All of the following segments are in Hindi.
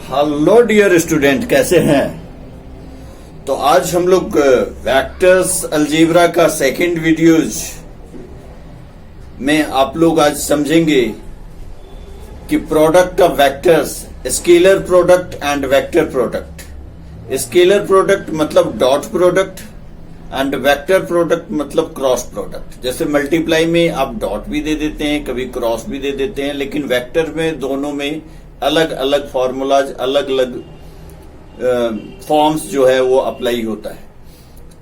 हेलो डियर स्टूडेंट, कैसे हैं? तो आज हम लोग वेक्टर्स अलजेब्रा का सेकंड वीडियोज में आप लोग आज समझेंगे कि product of vectors, scalar product and vector product. Scalar product मतलब dot product and vector product मतलब क्रॉस प्रोडक्ट। जैसे मल्टीप्लाई में आप डॉट भी दे देते हैं, कभी क्रॉस भी दे देते हैं, लेकिन वेक्टर में दोनों में अलग अलग फॉर्मूलाज, अलग अलग फॉर्म्स जो है वो अप्लाई होता है।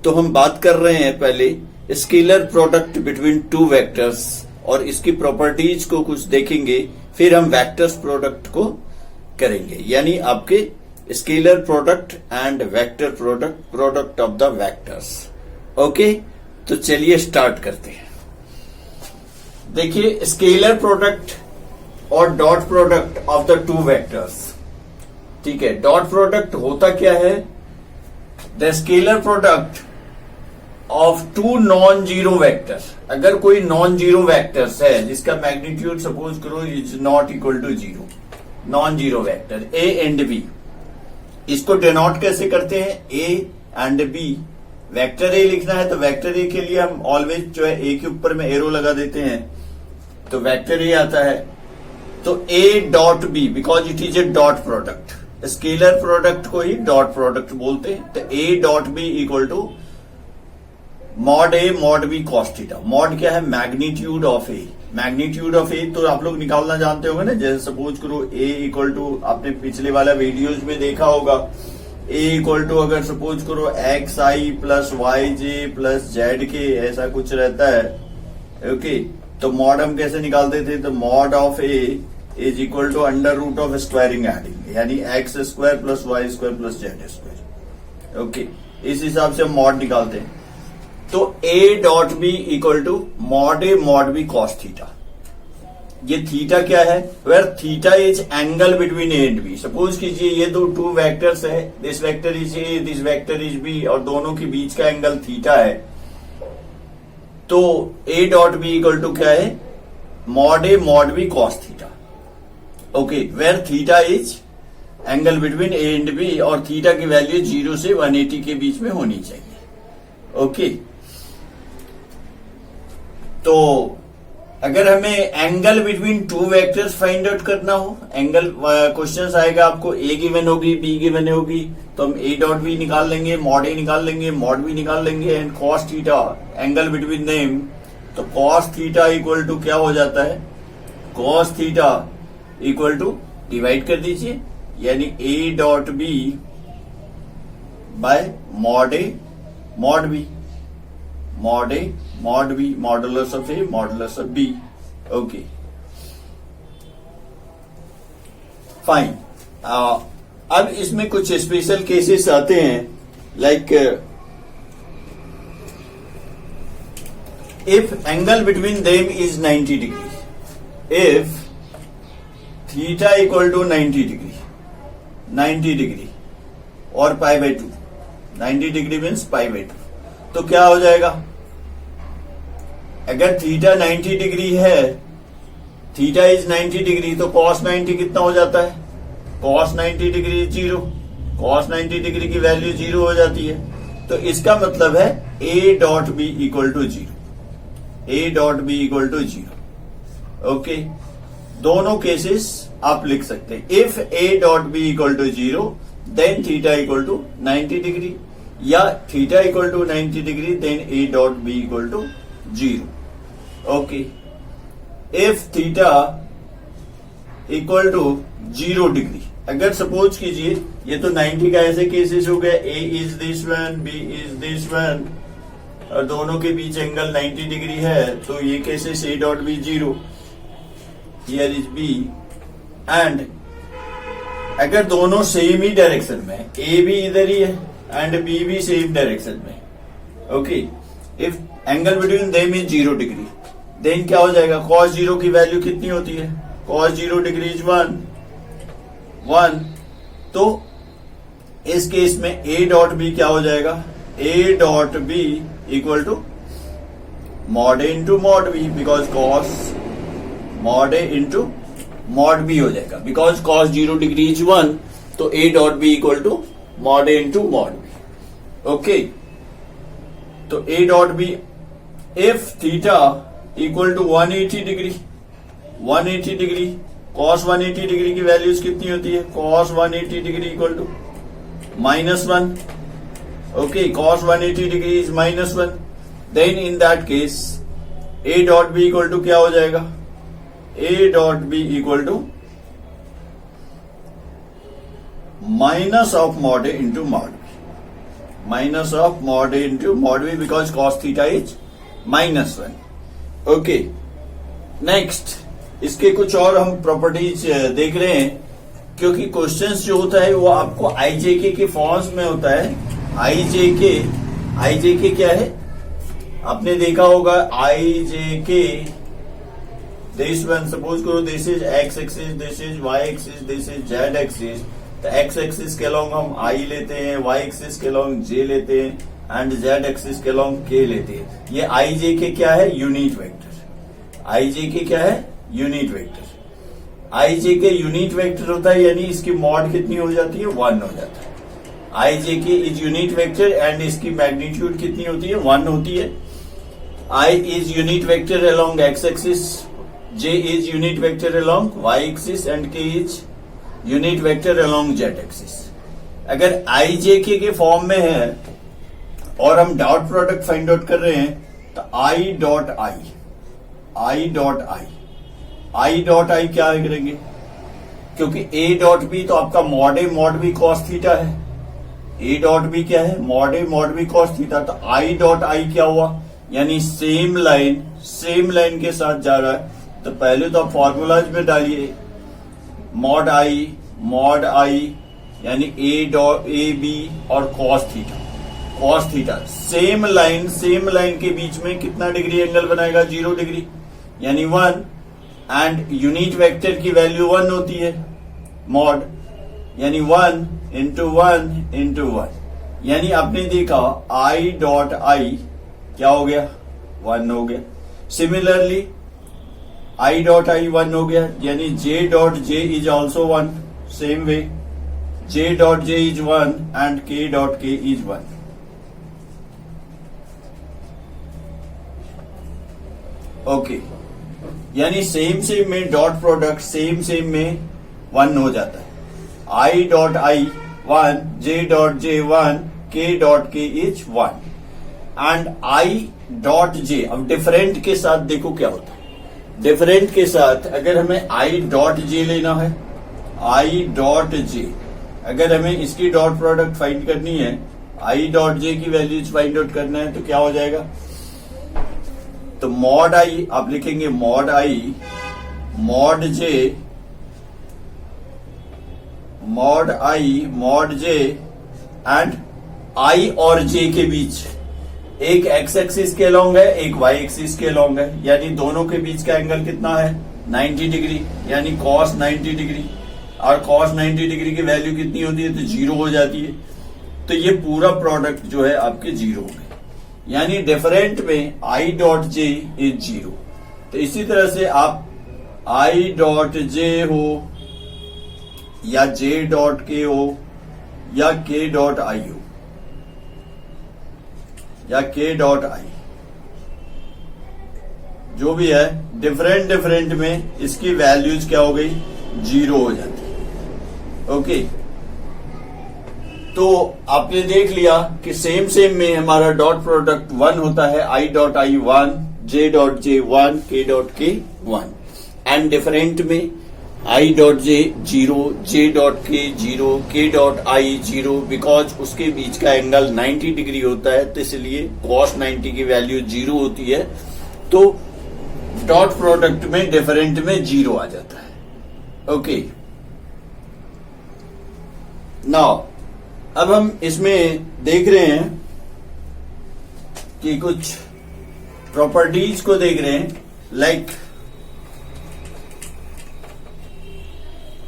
तो हम बात कर रहे हैं पहले scalar product between two vectors और इसकी प्रॉपर्टीज को कुछ देखेंगे, फिर हम वेक्टर्स प्रोडक्ट को करेंगे, यानी आपके scalar product and vector product, product of the vectors. Okay, तो चलिए स्टार्ट करते हैं। देखिए, स्केलर प्रोडक्ट और dot product of the two vectors. ठीक है, डॉट प्रोडक्ट होता क्या है? The scalar product of two non zero vector. अगर कोई नॉन जीरो वेक्टर्स है जिसका मैग्नीट्यूड सपोज करो is not equal to zero, non zero vector A and B, इसको डिनोट कैसे करते हैं? ए एंड बी। वेक्टर ए लिखना है तो वेक्टर ए के लिए हम ऑलवेज जो है ए के ऊपर में एरो लगा देते हैं, तो वेक्टर ए आता है। तो A dot B, because it is A dot product, scalar product को ही डॉट प्रोडक्ट बोलते हैं। तो A dot B equal to mod A mod B cos theta. Mod क्या है? Magnitude of A. Magnitude of A तो आप लोग निकालना जानते होंगे ना। जैसे सपोज करो ए इक्वल टू, आपने पिछले वाला वीडियोज में देखा होगा, ए इक्वल टू अगर सपोज करो एक्स आई प्लस वाई जे प्लस जेड के, ऐसा कुछ रहता है। ओके, तो मॉड हम कैसे निकालते थे? तो mod of A is equal to under root of squaring adding, यानी X square plus Y square plus Z square. Okay, इस हिसाब से हम मॉड निकालते हैं। तो A dot B equal to mod A mod B cos theta. ये थीटा क्या है? Where theta is angle between A and B. Suppose कीजिए ये दो टू वेक्टर्स है, this vector is A, this vector is B, और दोनों के बीच का एंगल थीटा है। तो A dot B equal to क्या है? Mod A mod B cos theta. Okay, where theta is angle between A and B और थीटा की वैल्यू 0 से 180 के बीच में होनी चाहिए। ओके, तो अगर हमें angle between two vectors find out करना हो, एंगल क्वेश्चंस आएगा आपको, ए गिवन होगी, बी गिवन होगी, तो हम ए डॉट बी निकाल लेंगे, मॉड ए निकाल लेंगे, मॉड बी निकाल लेंगे, and cos theta angle between them. तो कॉस थीटा इक्वल टू क्या हो जाता है? Cos theta equal to divide कर दीजिए, यानी A dot B by mod A mod B, mod A mod B, modulus of A modulus of B. Okay, fine. अब इसमें कुछ स्पेशल केसेस आते हैं, like if angle between them is 90 degree, if theta equal to 90 degree, 90 degree और pi by 2, 90 degree means pi by 2, तो क्या हो जाएगा? अगर थीटा 90 डिग्री है, थीटा इज 90 डिग्री, तो कॉस 90 कितना हो जाता है? कॉस 90 डिग्री 0, कॉस 90 डिग्री की वैल्यू 0 हो जाती है। तो इसका मतलब है A dot B equal to 0, A dot B equal to 0। Okay, दोनों केसेस आप लिख सकते हैं। If A dot B equal to 0 then theta equal to 90 degree, या theta equal to 90 degree then A dot B equal to 0। Okay, if theta equal to 0 degree, अगर सपोज कीजिए ये तो 90 का ऐसे केसेस हो गया, A is this one, B is this one, और दोनों के बीच एंगल 90 डिग्री है, तो ये cases A dot B 0, here is B, and अगर दोनों सेम ही डायरेक्शन में, ए भी इधर ही है एंड बी भी सेम डायरेक्शन में। Okay, if angle between them is 0 degree, then क्या हो जाएगा? cos 0 की वैल्यू कितनी होती है? cos 0 degree is 1। तो इस केस में ए डॉट बी क्या हो जाएगा? A dot B equal to mod A into mod B, because cos mod A into mod B हो जाएगा, बिकॉज cos 0 डिग्री इज 1, तो A dot B equal to mod A into mod B. Okay, तो A dot B if theta equal to 180 degree, 180 degree cos 180 degree की वैल्यूज कितनी होती है? Cos 180 degree equal to -1। Okay, cos 180 degree is -1। Then in that case A dot B equal to क्या हो जाएगा? A dot B equal to minus of mod A into mod B, minus of mod A into mod B because cos theta is -1। Okay, next इसके कुछ और हम प्रॉपर्टीज देख रहे हैं, क्योंकि क्वेश्चंस जो होता है वो आपको आईजेके के फॉर्म्स में होता है। आईजेके क्या है? आपने देखा होगा आईजेके, दिस वन सपोज करो this is X axis, this is Y axis, this is Z axis. तो एक्स एक्सिस के अलोंग हम आई लेते हैं, वाई एक्सिस के अलोंग जे लेते हैं एंड जेड एक्सिस के अलोंग के लेते हैं। ये आईजेके क्या है? Unit vector. आईजेके क्या है? Unit vector. I J K unit vector होता है, यानी इसकी मॉड कितनी हो जाती है? 1 हो जाता है। आईजेके इज यूनिट वेक्टर एंड इसकी मैग्नीट्यूड कितनी होती है? 1 होती है। I is unit vector along x axis, J is unit vector along y axis and K is unit vector along z axis। अगर IJK के फॉर्म में है और हम डॉट प्रोडक्ट फाइंड आउट कर रहे हैं तो I डॉट I क्या करेंगे? क्योंकि A डॉट बी तो आपका mod A mod B cos theta है। A डॉट बी क्या है? Mod A mod B cos theta. तो I डॉट I क्या हुआ? यानी सेम लाइन के साथ जा रहा है। तो पहले तो आप फॉर्मूलाज में डालिए मॉड आई यानी ए बी और कॉस थीटा। सेम लाइन के बीच में कितना डिग्री एंगल बनाएगा? 0 डिग्री यानी 1। एंड यूनिट वेक्टर की वैल्यू 1 होती है, मॉड यानी 1 इंटू 1 इंटू 1। यानी आपने देखा आई डॉट आई क्या हो गया? 1 हो गया। सिमिलरली आई डॉट आई 1 हो गया, यानी J dot J is also 1। Same way J dot J is 1 and के डॉट के इज 1। ओके, यानी सेम में डॉट प्रोडक्ट सेम में 1 हो जाता है। I dot I 1, J dot J 1, के डॉट के is 1 and I dot J. अब डिफरेंट के साथ देखो क्या होता है। डिफरेंट के साथ अगर हमें आई डॉट जे लेना है, आई डॉट जे, अगर हमें इसकी डॉट प्रोडक्ट फाइंड करनी है, आई डॉट जे की वैल्यूज फाइंड आउट करना है, तो क्या हो जाएगा? तो मॉड आई आप लिखेंगे mod I mod J, mod I mod J and I और जे के बीच एक एक्स एक्सिस के अलोंग है, एक वाई एक्सिस के अलोंग है, यानी दोनों के बीच का एंगल कितना है? 90 डिग्री, यानी कॉस 90 डिग्री। और कॉस 90 डिग्री की वैल्यू कितनी होती है? तो 0 हो जाती है। तो ये पूरा प्रोडक्ट जो है आपके 0 हो गए, यानी डिफरेंट में आई डॉट जे इज 0। तो इसी तरह से आप आई डॉट जे हो या जे डॉट के हो या के डॉट आई हो या के डॉट आई, जो भी है डिफरेंट में इसकी वैल्यूज क्या हो गई? 0 हो जाती है। ओके, तो आपने देख लिया कि सेम में हमारा डॉट प्रोडक्ट 1 होता है। I dot I 1, J dot J 1, के डॉट के 1 एंड डिफरेंट में I dot J 0, J dot के 0, के डॉट आई 0, बिकॉज उसके बीच का एंगल 90 डिग्री होता है, तो इसलिए कॉस 90 की वैल्यू 0 होती है। तो डॉट प्रोडक्ट में डिफरेंट में 0 आ जाता है। ओके, नाउ अब हम इसमें देख रहे हैं कि कुछ प्रॉपर्टीज को देख रहे हैं, लाइक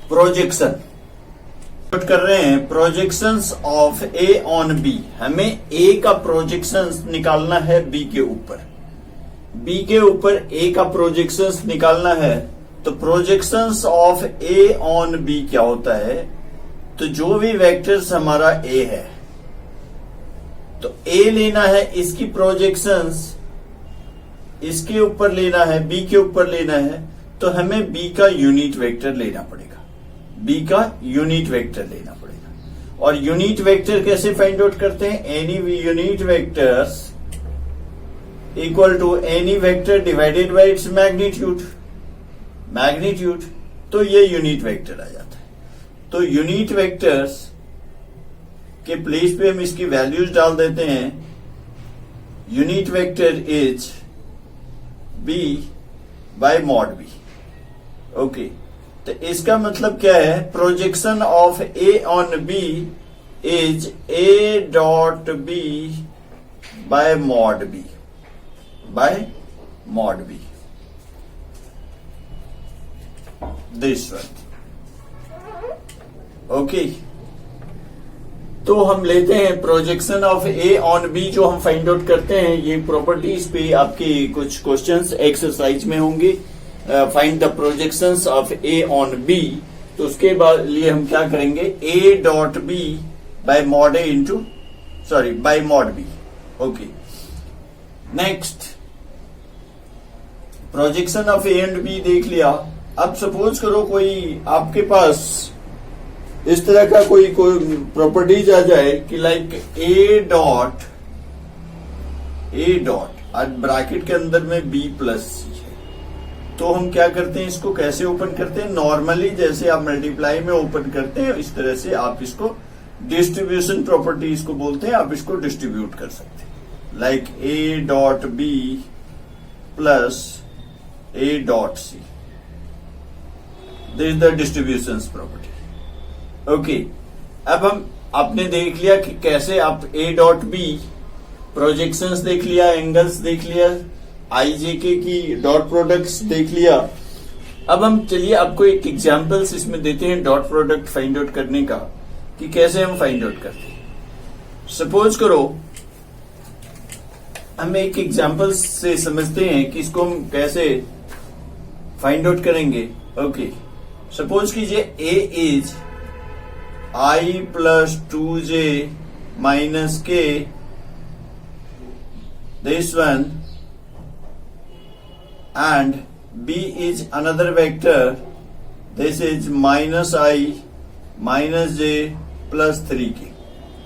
प्रोजेक्शन कर रहे हैं। Projections of A on B, हमें ए का प्रोजेक्शंस निकालना है बी के ऊपर, बी के ऊपर ए का प्रोजेक्शंस निकालना है। तो projections of A on B क्या होता है? तो जो भी वेक्टर्स हमारा ए है, तो ए लेना है, इसकी प्रोजेक्शंस इसके ऊपर लेना है, बी के ऊपर लेना है, तो हमें बी का यूनिट वेक्टर लेना पड़ेगा, बी का यूनिट वेक्टर लेना पड़ेगा। और यूनिट वेक्टर कैसे फाइंड आउट करते हैं? Any unit vectors equal to any vector divided by its magnitude, magnitude, तो ये यूनिट वेक्टर आ जाता है। तो यूनिट वेक्टर्स के प्लेस पे हम इसकी वैल्यूज डाल देते हैं। Unit vector is B by mod B. Okay, तो इसका मतलब क्या है? Projection of A on B is A dot B by mod B, by mod B, this one. Okay, तो हम लेते हैं projection of A on B, जो हम फाइंड आउट करते हैं। ये प्रॉपर्टीज पे आपके कुछ क्वेश्चंस एक्सरसाइज में होंगे। Find the projections of A on B, तो उसके बाद लिए हम क्या करेंगे? A dot B by mod A into by mod B. Okay, next projection of A and B देख लिया। अब सपोज करो कोई आपके पास इस तरह का कोई प्रॉपर्टीज आ जाए कि लाइक ए डॉट ब्रैकेट के अंदर में बी प्लस सी है, तो हम क्या करते हैं? इसको कैसे ओपन करते हैं? नॉर्मली जैसे आप मल्टीप्लाई में ओपन करते हैं, इस तरह से आप इसको डिस्ट्रीब्यूशन प्रॉपर्टी इसको बोलते हैं, आप इसको डिस्ट्रीब्यूट कर सकते हैं। Like A dot B plus A dot C, this is the distribution property. Okay, अब आपने देख लिया कि कैसे आप ए डॉट बी प्रोजेक्शंस देख लिया, एंगल्स देख लिया, आई जे के की डॉट प्रोडक्ट्स देख लिया। अब हम चलिए आपको एक एग्जांपल्स इसमें देते हैं डॉट प्रोडक्ट फाइंड आउट करने का, कि कैसे हम फाइंड आउट करते हैं। सपोज करो हम एक एग्जांपल से समझते हैं कि इसको हम कैसे फाइंड आउट करेंगे। ओके, सपोज कीजिए A is I plus 2j minus K, this one, and b is another vector, this is minus I minus j plus 3k।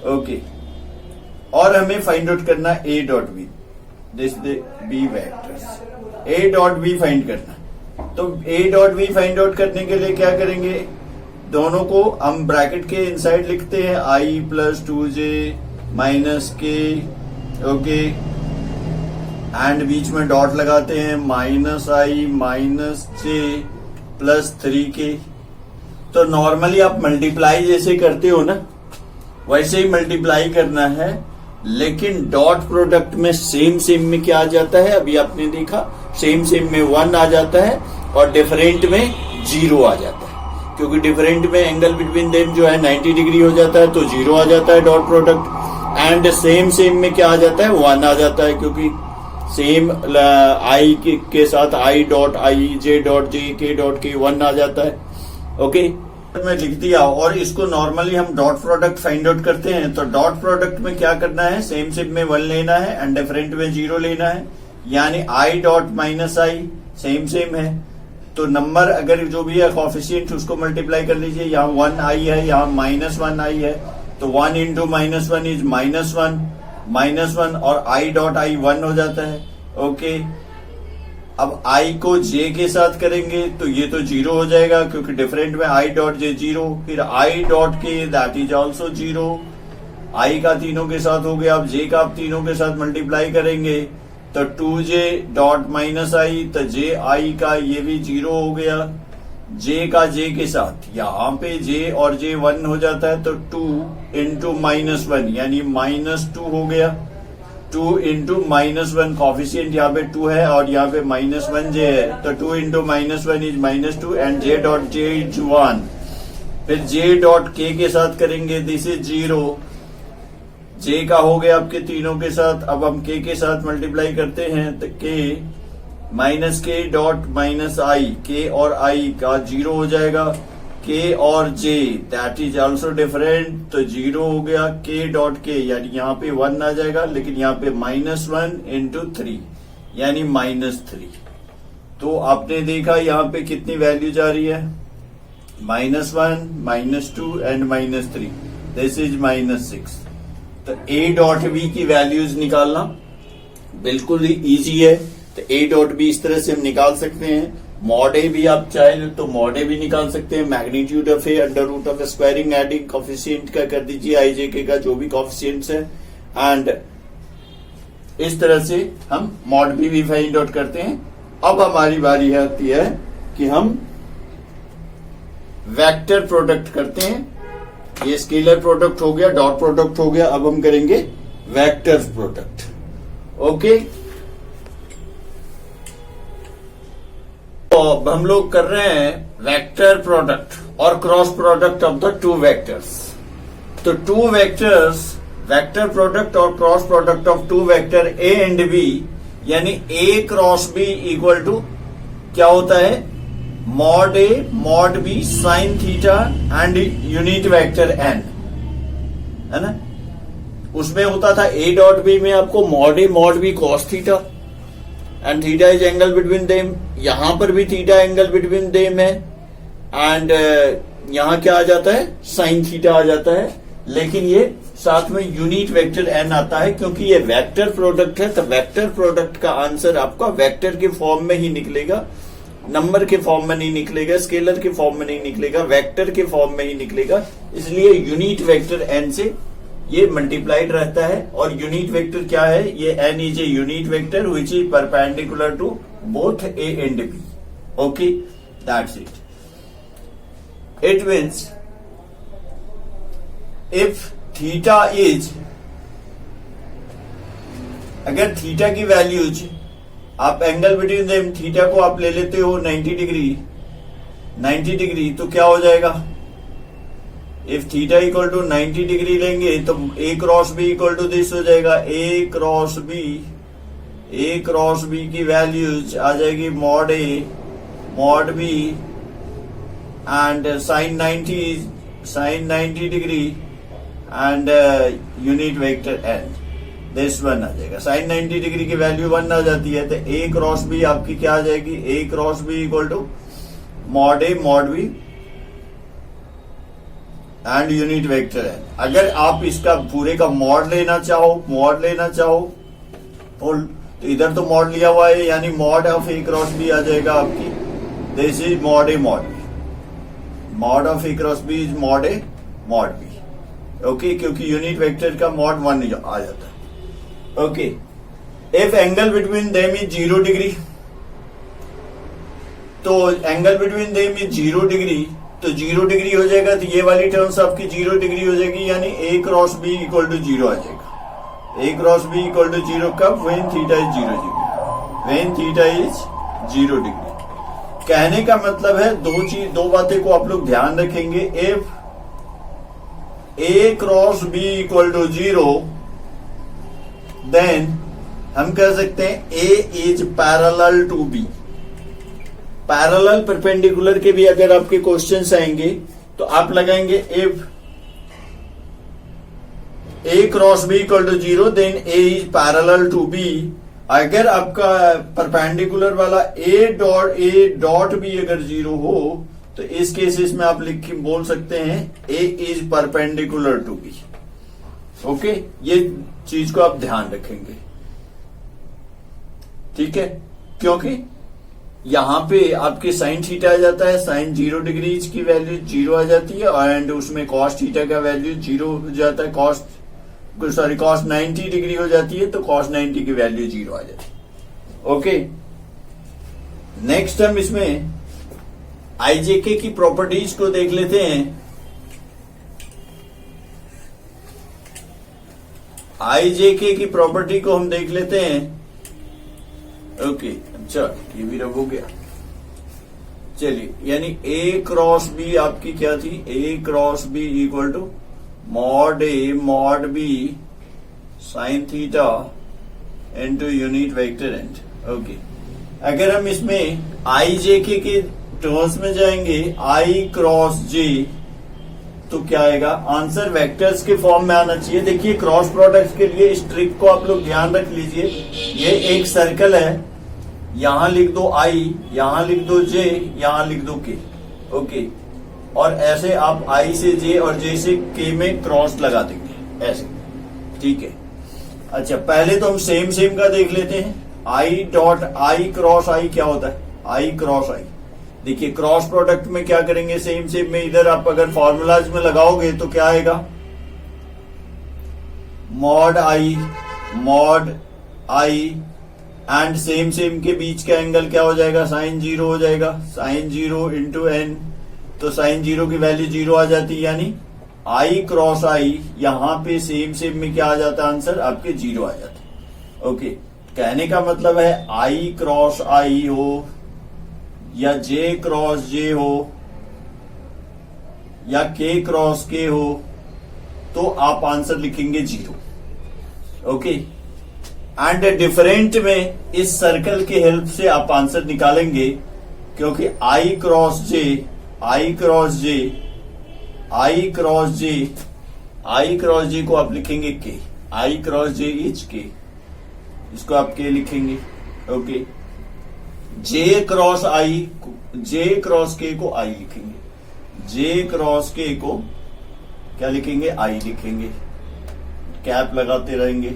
Okay, और हमें फाइंड आउट करना a dot B, this b vectors, a dot B find करना। तो a dot B find out करने के लिए क्या करेंगे? दोनों को हम ब्रैकेट के इनसाइड लिखते हैं, i प्लस 2j माइनस के, ओके, एंड बीच में डॉट लगाते हैं माइनस आई माइनस जे प्लस 3k। तो नॉर्मली आप मल्टीप्लाई जैसे करते हो ना, वैसे ही मल्टीप्लाई करना है, लेकिन डॉट प्रोडक्ट में सेम में क्या आ जाता है? अभी आपने देखा, सेम में 1 आ जाता है और डिफरेंट में 0 आ जाता है, क्योंकि डिफरेंट में एंगल बिटवीन देम जो है 90 डिग्री हो जाता है, तो 0 आ जाता है डॉट प्रोडक्ट। एंड सेम में क्या आ जाता है? 1 आ जाता है, क्योंकि सेम आई के साथ I dot I, J dot J, के डॉट के 1 आ जाता है। ओके, मैं लिख दिया। और इसको नॉर्मली हम डॉट प्रोडक्ट फाइंड आउट करते हैं, तो डॉट प्रोडक्ट में क्या करना है? सेम में 1 लेना है एंड डिफरेंट में 0 लेना है, यानी I dot minus I same है। तो नंबर अगर जो भी है कॉफिशिएंट उसको मल्टीप्लाई कर लीजिए। यहाँ 1 आई है, यहाँ -1 आई है, तो 1 इंटू -1 इज -1 और आई डॉट आई 1 हो जाता है। ओके, अब आई को जे के साथ करेंगे तो ये तो 0 हो जाएगा, क्योंकि डिफरेंट में आई डॉट जे 0, फिर आई डॉट के दैट इज ऑल्सो 0। आई का तीनों के साथ हो गया, अब जे का आप तीनों के साथ मल्टीप्लाई करेंगे तो 2j डॉट माइनस आई, तो जे आई का ये भी 0 हो गया, जे का जे के साथ, यहाँ पे जे और जे 1 हो जाता है, तो 2 इंटू -1 यानी -2 हो गया। 2 इंटू -1 कॉफिशिएंट यहाँ पे 2 है और यहाँ पे -1 जे है, तो 2 into -1 is -2 and J dot J is 1। फिर जे डॉट के साथ करेंगे, दिस इज 0। जे का हो गया आपके तीनों के साथ, अब हम के साथ मल्टीप्लाई करते हैं, तो के माइनस के डॉट माइनस आई, के और आई का 0 हो जाएगा। के और जे दैट इज ऑल्सो डिफरेंट, तो 0 हो गया, के डॉट के यानी यहाँ पे 1 आ जाएगा, लेकिन यहाँ पे -1 इंटू 3 यानी -3। तो आपने देखा यहाँ पे कितनी वैल्यू जा रही है, -1, -2 एंड -3, दिस इज -6। तो ए डॉट बी की वैल्यूज निकालना बिल्कुल ही इजी है। तो ए डॉट बी इस तरह से हम निकाल सकते हैं। मॉड ए भी आप चाहे तो मॉड ए भी निकाल सकते हैं। Magnitude of A under root of squaring adding coefficient का कर दीजिए, आईजेके का जो भी कोफिशिएंट्स है, एंड इस तरह से हम मॉड बी भी फाइंड आउट करते हैं। अब हमारी बारी आती है कि हम वेक्टर प्रोडक्ट करते हैं। ये स्केलर प्रोडक्ट हो गया, डॉट प्रोडक्ट हो गया, अब हम करेंगे वेक्टर प्रोडक्ट। ओके, तो अब हम लोग कर रहे हैं वेक्टर प्रोडक्ट और cross product of the two vectors. तो टू वेक्टर्स, वेक्टर प्रोडक्ट और cross product of two vector A and B, यानी A cross B equal to क्या होता है, mod A mod B sine theta and unit vector N, है ना। उसमें होता था ए डॉट बी में आपको mod A mod B cos theta and theta is angle between them. यहां पर भी थीटा एंगल बिटवीन देम है, एंड यहां क्या आ जाता है, साइन थीटा आ जाता है, लेकिन ये साथ में यूनिट वेक्टर एन आता है। क्योंकि ये वेक्टर प्रोडक्ट है, तो वेक्टर प्रोडक्ट का आंसर आपका वेक्टर के फॉर्म में ही निकलेगा, नंबर के फॉर्म में नहीं निकलेगा, स्केलर के फॉर्म में नहीं निकलेगा, वेक्टर के फॉर्म में ही निकलेगा। इसलिए यूनिट वेक्टर एन से ये मल्टीप्लाइड रहता है। और यूनिट वेक्टर क्या है, ये N is a unit vector which is perpendicular to both A and B. Okay, that's it. It means if theta is, अगर थीटा की वैल्यूज आप एंगल बिटवीन देम, थीटा को आप ले लेते हो 90 डिग्री, तो क्या हो जाएगा, if theta equal to 90 degree लेंगे तो A cross B equal to this हो जाएगा, ए क्रॉस बी की वैल्यूज आ जाएगी mod A mod B and sine 90 degree and unit vector N, this 1 आ जाएगा। साइन 90 डिग्री की वैल्यू 1 आ जाती है, तो ए क्रॉस बी आपकी क्या आ जाएगी, A cross B equal to mod A mod B and unit vector है। अगर आप इसका पूरे का मॉड लेना चाहो तो इधर तो मॉड लिया हुआ है, यानी mod of A cross B आ जाएगा आपकी, this is mod A mod B, mod of A cross B is mod A mod B. Okay, क्योंकि यूनिट वेक्टर का मॉड 1 आ जाता है। Okay, if angle between them is 0 degree, तो angle between them is 0 degree, तो 0 डिग्री हो जाएगा, तो ये वाली टर्म्स आपकी 0 डिग्री हो जाएगी, यानी A cross B equal to 0 आ जाएगा। A cross B equal to 0 कब, when theta is 0 degree, when theta is 0 degree. कहने का मतलब है दो बातें को आप लोग ध्यान रखेंगे। If A cross B equal to 0, then हम कह सकते हैं A is parallel to B. Parallel perpendicular के भी अगर आपके क्वेश्चंस आएंगे तो आप लगाएंगे if A cross B equal to 0 then A is parallel to B. अगर आपका परपेंडिकुलर वाला ए डॉट बी अगर 0 हो तो इस केसेस में आप लिख के बोल सकते हैं A is perpendicular to B. Okay, ये चीज को आप ध्यान रखेंगे, ठीक है, क्योंकि यहां पे आपके साइन थीटा आ जाता है, साइन 0 डिग्री की वैल्यू 0 आ जाती है, एंड उसमें कॉस थीटा का वैल्यू 0 हो जाता है, कॉस 90 डिग्री हो जाती है, तो कॉस 90 की वैल्यू 0 आ जाती है। ओके, नेक्स्ट हम इसमें आईजेके की प्रॉपर्टीज को देख लेते हैं। आईजेके की प्रॉपर्टी को हम देख लेते हैं। ओके, अच्छा ये भी रब हो गया। चलिए, यानी ए क्रॉस बी आपकी क्या थी, A cross B equal to mod A mod B sine theta into unit vector and. Okay, अगर हम इसमें आईजेके की टर्म्स में जाएंगे आई क्रॉस जे, तो क्या आएगा आंसर वेक्टर्स के फॉर्म में आना चाहिए। देखिए क्रॉस प्रोडक्ट के लिए इस ट्रिक को आप लोग ध्यान रख लीजिए। ये एक सर्कल है, यहां लिख दो आई, यहां लिख दो जे, यहां लिख दो के, ओके। और ऐसे आप आई से जे और जे से के में क्रॉस लगा देंगे ऐसे, ठीक है। अच्छा पहले तो हम सेम सेम का देख लेते हैं। आई डॉट आई क्रॉस आई क्या होता है, आई क्रॉस आई। देखिए क्रॉस प्रोडक्ट में क्या करेंगे, सेम सेम में इधर आप अगर फॉर्मूलाज में लगाओगे तो क्या आएगा, mod I and same same के बीच का एंगल क्या हो जाएगा, साइन जीरो हो जाएगा, साइन जीरो इंटू एन, तो साइन जीरो की वैल्यू जीरो आ जाती है, यानी आई क्रॉस आई यहां पे सेम सेम में क्या आ जाता है आंसर आपके जीरो आ जाता है, ओके। कहने का मतलब है आई क्रॉस आई हो या जे क्रॉस जे हो या के क्रॉस के हो, तो आप आंसर लिखेंगे जीरो, ओके। एंड डिफरेंट में इस सर्कल के हेल्प से आप आंसर निकालेंगे, क्योंकि आई क्रॉस जे, आई क्रॉस जे, आई क्रॉस जे, आई क्रॉस जे को आप लिखेंगे के, आई क्रॉस जे इज के, इसको आप के लिखेंगे, ओके। जे क्रॉस आई, जे क्रॉस के को आई लिखेंगे, जे क्रॉस के को क्या लिखेंगे, आई लिखेंगे, कैप लगाते रहेंगे,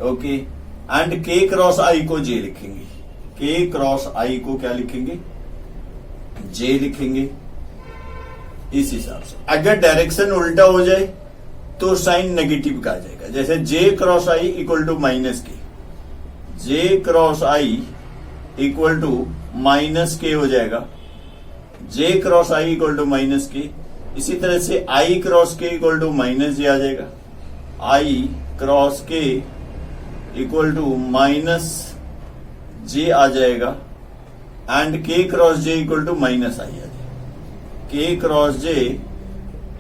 ओके। एंड के क्रॉस आई को जे लिखेंगे, के क्रॉस आई को क्या लिखेंगे, जे लिखेंगे। इस हिसाब से अगर डायरेक्शन उल्टा हो जाए तो साइन नेगेटिव का आ जाएगा। जैसे J cross I equal to minus K, J cross I equal to minus K हो जाएगा, J cross I equal to minus K. इसी तरह से I cross K equal to minus J आ जाएगा, I cross K equal to minus J आ जाएगा, and K cross J equal to minus I आ जाएगा, K cross J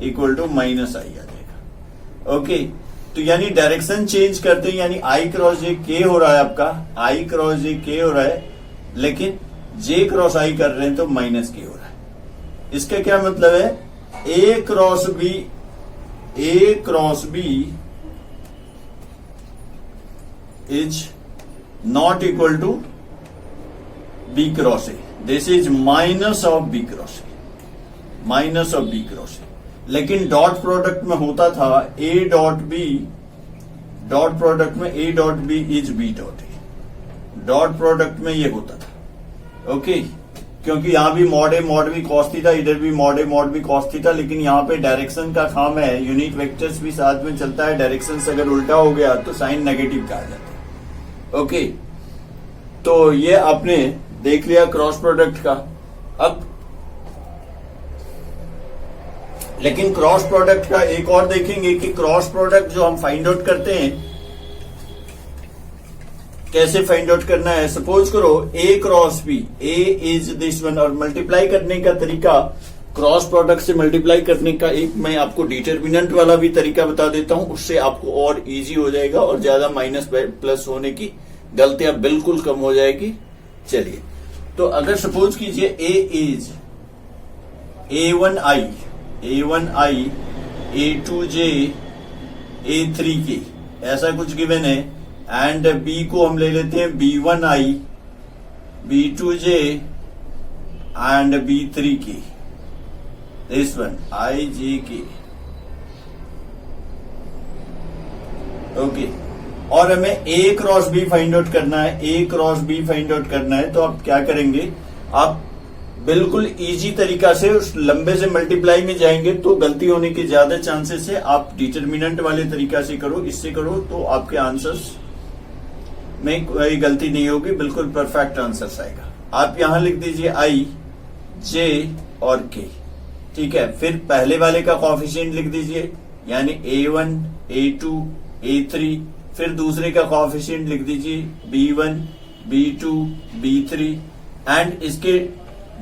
equal to minus I आ जाएगा, ओके। तो यानी डायरेक्शन चेंज करते हैं, यानी आई क्रॉस जे के हो रहा है आपका, आई क्रॉस जे के हो रहा है, लेकिन जे क्रॉस आई कर रहे हैं तो माइनस के हो रहा है। इसका क्या मतलब है, A cross B, A cross B is not equal to B cross A, this is minus of B cross A, minus of B cross A. लेकिन डॉट प्रोडक्ट में होता था A dot B, dot product में A dot B is B dot A, dot product में ये होता था, ओके। क्योंकि यहां भी mod A mod B cos theta, इधर भी mod A mod B cos theta, लेकिन यहाँ पे डायरेक्शन का काम है, यूनिट वेक्टर्स भी साथ में चलता है, डायरेक्शन अगर उल्टा हो गया तो साइन नेगेटिव कहा जाता है, ओके। तो ये आपने देख लिया क्रॉस प्रोडक्ट का। अब लेकिन क्रॉस प्रोडक्ट का एक और देखेंगे कि क्रॉस प्रोडक्ट जो हम फाइंड आउट करते हैं कैसे फाइंड आउट करना है। सपोज करो A cross B, A is this one, और मल्टीप्लाई करने का तरीका, क्रॉस प्रोडक्ट से मल्टीप्लाई करने का एक मैं आपको डिटरमिनेंट वाला भी तरीका बता देता हूं, उससे आपको और इजी हो जाएगा और ज्यादा माइनस प्लस होने की गलतियां बिल्कुल कम हो जाएगी। चलिए तो अगर सपोज कीजिए A is A1i, A1i, A2j, A3k ऐसा कुछ गिवन है, एंड बी को हम ले लेते हैं B1i, B2j and B3k, this one IJK, okay. और हमें A cross B find out करना है, A cross B find out करना है, तो आप क्या करेंगे, आप बिल्कुल इजी तरीका से उस लंबे से मल्टीप्लाई में जाएंगे तो गलती होने के ज्यादा चांसेस है। आप डिटरमिनेंट वाले तरीका से करो, इससे करो तो आपके आंसर्स में कोई गलती नहीं होगी, बिल्कुल परफेक्ट आंसर्स आएगा। आप यहां लिख दीजिए I, J और K, ठीक है। फिर पहले वाले का कॉफिशिएंट लिख दीजिए, यानी A1, A2, A3। फिर दूसरे का कॉफिशिएंट लिख दीजिए B1, B2, B3, एंड इसके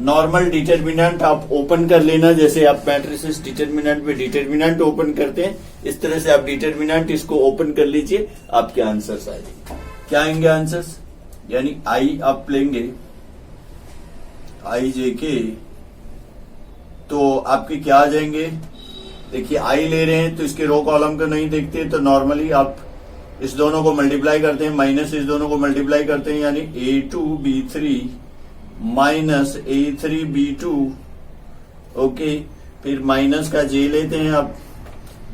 नॉर्मल डिटरमिनेंट आप ओपन कर लेना, जैसे आप मैट्रिसेस डिटरमिनेंट में डिटरमिनेंट ओपन करते हैं, इस तरह से आप डिटरमिनेंट इसको ओपन कर लीजिए, आपके आंसर्स आएंगे। क्या आएंगे आंसर्स, यानी आई आप लेंगे, आई जे के, तो आपके क्या आ जाएंगे? देखिए आई ले रहे हैं तो इसके रो कॉलम को नहीं देखते, तो नॉर्मली आप इस दोनों को मल्टीप्लाई करते हैं, माइनस इस दोनों को मल्टीप्लाई करते हैं, यानी A2B3 माइनस A3B2। ओके, फिर माइनस का जे लेते हैं आप,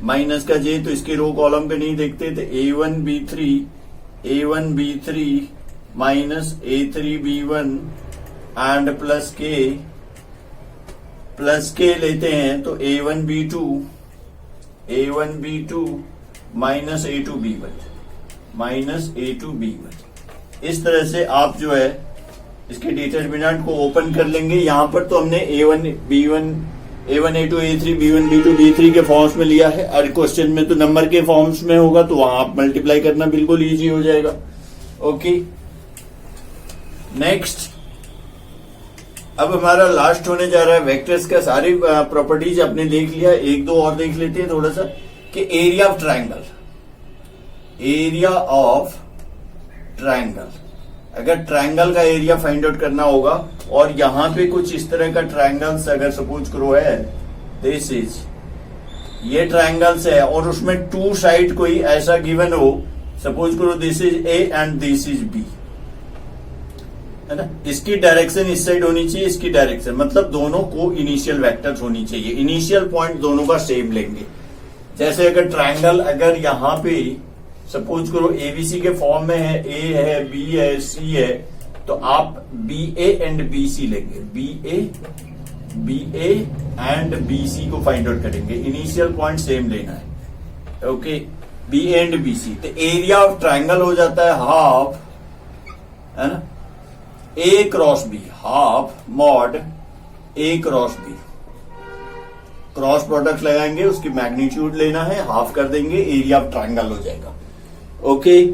माइनस का जे, तो इसके रो कॉलम पे नहीं देखते, तो A1B3 minus A3B1 and plus के लेते हैं, तो A1B2 माइनस A2B1। इस तरह से आप जो है इसके डिटर्मिनेंट को ओपन कर लेंगे। यहां पर तो हमने A1B1 A1 A2 A3 B1 B2 B3 के फॉर्म्स में लिया है, और क्वेश्चन में तो नंबर के फॉर्म्स में होगा, तो वहां आप मल्टीप्लाई करना बिल्कुल इजी हो जाएगा। ओके, नेक्स्ट अब हमारा लास्ट होने जा रहा है वेक्टर्स का। सारी प्रॉपर्टीज आपने देख लिया, एक दो और देख लेते हैं थोड़ा सा, कि एरिया ऑफ ट्रायंगल, अगर ट्रायंगल का एरिया फाइंड आउट करना होगा, और यहां पे कुछ इस तरह का ट्रायंगल्स अगर सपोज करो है, दिस इज, ये ट्रायंगल्स है और उसमें टू साइड कोई ऐसा गिवन हो, सपोज करो this is A and this is B, है ना, इसकी डायरेक्शन इस साइड होनी चाहिए, इसकी डायरेक्शन, मतलब दोनों को इनिशियल वेक्टर्स होनी चाहिए, इनिशियल पॉइंट दोनों का सेम लेंगे। जैसे अगर ट्रायंगल अगर यहां पे सपोज करो एबीसी के फॉर्म में है, ए है, बी है, सी है, तो आप B A and B C लेंगे, B A and B C को फाइंड आउट करेंगे, इनिशियल पॉइंट सेम लेना है। Okay, B and B C, तो एरिया ऑफ ट्रायंगल हो जाता है हाफ, है ना, ए क्रॉस बी, हाफ मॉड ए क्रॉस बी, क्रॉस प्रोडक्ट लगाएंगे, उसकी मैग्नीट्यूड लेना है, हाफ कर देंगे, एरिया ऑफ ट्रायंगल हो जाएगा। ओके,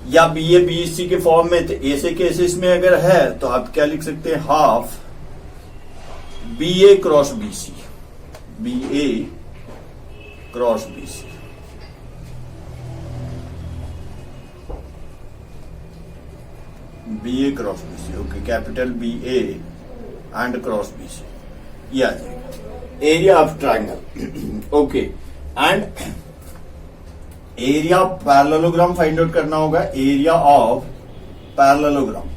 या बी ए बी सी के फॉर्म में, तो ऐसे केसेस में अगर है तो आप क्या लिख सकते हैं, half B A cross B C, B A cross B C, B A cross B C. Okay, capital B A and cross B C, ये आ जाएगा area of triangle. Okay, and area of parallelogram find out करना होगा, area of parallelogram,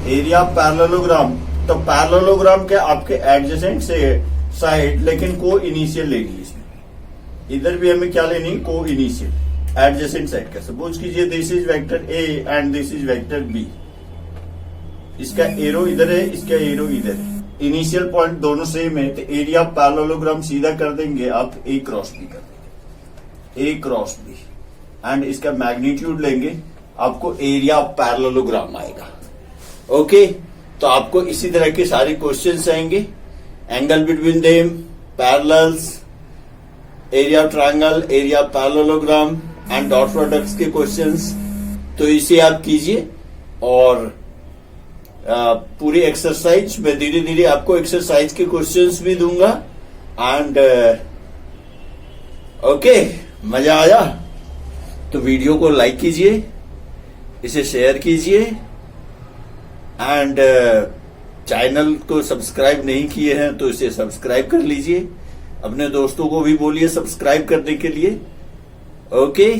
area of parallelogram, तो पैरेललोग्राम के आपके एडजेसेंट से साइड, लेकिन को इनिशियल लेनी है इसमें, इधर भी हमें क्या लेनी, को इनिशियल एडजेसेंट साइड का। सपोज कीजिए this is vector A and this is vector B, इसका एरो इधर है, इसका एरो इधर है, इनिशियल पॉइंट दोनों सेम है, तो एरिया ऑफ पैरेललोग्राम सीधा कर देंगे आप, ए क्रॉस बी कर देंगे, ए क्रॉस बी, एंड इसका मैग्नीट्यूड लेंगे, आपको एरिया ऑफ पैरेललोग्राम आएगा। ओके, तो आपको इसी तरह के सारे क्वेश्चंस आएंगे, angle between them, parallels, area of triangle, area of parallelogram and dot products के क्वेश्चंस। तो इसे आप कीजिए, और पूरी एक्सरसाइज में धीरे धीरे आपको एक्सरसाइज के क्वेश्चंस भी दूंगा। एंड ओके, मजा आया तो वीडियो को लाइक कीजिए, इसे शेयर कीजिए, एंड चैनल को सब्सक्राइब नहीं किए हैं तो इसे सब्सक्राइब कर लीजिए, अपने दोस्तों को भी बोलिए सब्सक्राइब करने के लिए। ओके।